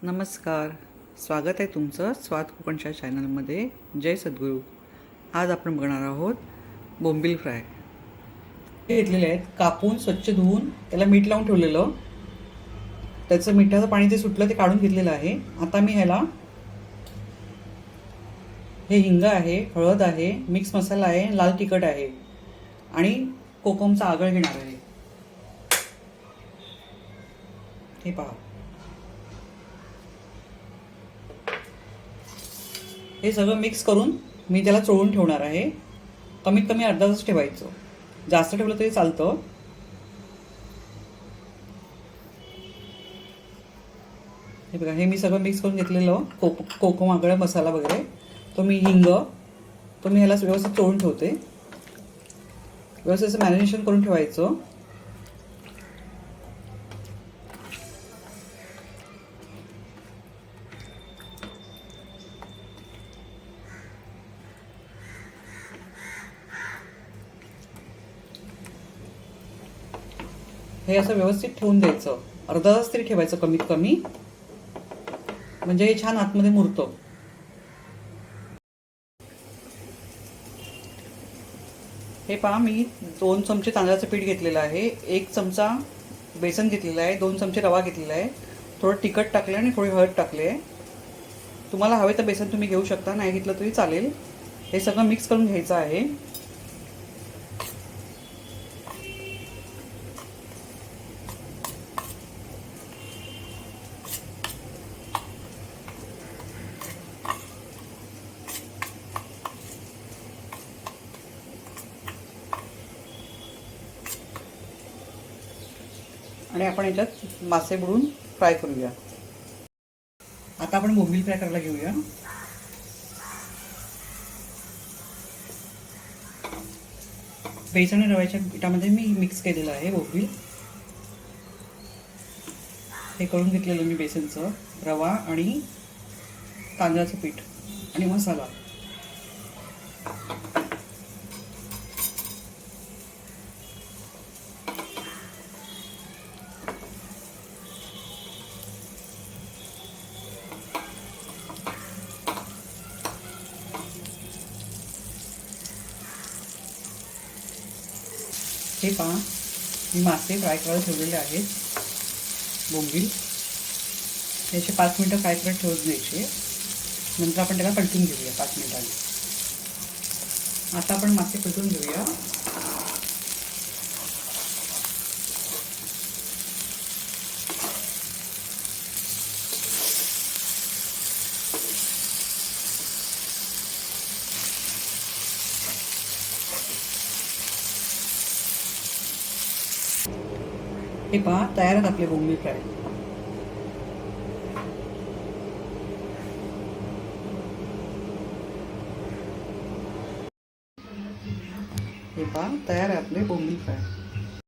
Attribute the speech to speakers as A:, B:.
A: नमस्कार. स्वागत आहे तुमचं स्वाद कोकणच्या चॅनलमध्ये. जय सद्गुरू. आज आपण बघणार आहोत बोंबील फ्राय. हे घेतलेले आहेत कापून स्वच्छ धुवून त्याला मीठ लावून ठेवलेलं. त्याचं मिठाचं पाणी ते सुटलं ते काढून घेतलेलं आहे. आता मी ह्याला हे हिंग आहे, हळद आहे, मिक्स मसाला आहे, लाल तिखट आहे आणि कोकमचा आगळ घेणार आहे. हे पहा, हे सगळं मिक्स करून मी त्याला चोळून ठेवणार आहे. कमीत कमी अर्धा तास ठेवायचं. जास्त ठेवलं तरी चालतं. हे बघा, हे मी सगळं मिक्स करून घेतलेलं कोकम आगळ मसाला वगैरे तो मी ह्याला व्यवस्थित चोळून ठेवते. व्यवस्थित मॅरिनेशन करून ठेवायचं. हे असं व्यवस्थित ठेवून द्यायचं. अर्धा तास तरी ठेवायचं कमीत कमी, म्हणजे हे छान आतमध्ये मुरतं. हे पहा, मी 2 चमचे तांदळाचं पीठ घेतलेलं आहे, 1 चमचा बेसन घेतलेला आहे, 2 चमचे रवा घेतलेला आहे, थोडं तिखट टाकलं आणि थोडी हळद टाकली आहे. तुम्हाला हवे तर बेसन तुम्ही घेऊ शकता, नाही घेतलं तरी चालेल. हे सगळं मिक्स करून घ्यायचं आहे. आणि आपण याच्यात मासे बुडून फ्राय करूया. आता आपण बोंबील फ्राय करायला घेऊया. बेसन आणि रव्याच्या पिठामध्ये मी मिक्स केलेलं आहे बोंबील. हे करून घेतलेलं मी बेसनचं, रवा आणि तांदळाचं पीठ आणि मसाला. हे पहा, मी मासे फ्राय करायला ठेवलेले आहेत. बोंबील याचे 5 मिनटं फ्राय करत ठेवून द्यायचे. नंतर आपण त्याला पलटून घेऊया 5 मिनिटांनी. आता आपण मासे पलटून घेऊया. हे पहा, तयार आहेत आपले बोंबील फ्राय. हे पहा, तयार आहे आपले बोंबील फ्राय.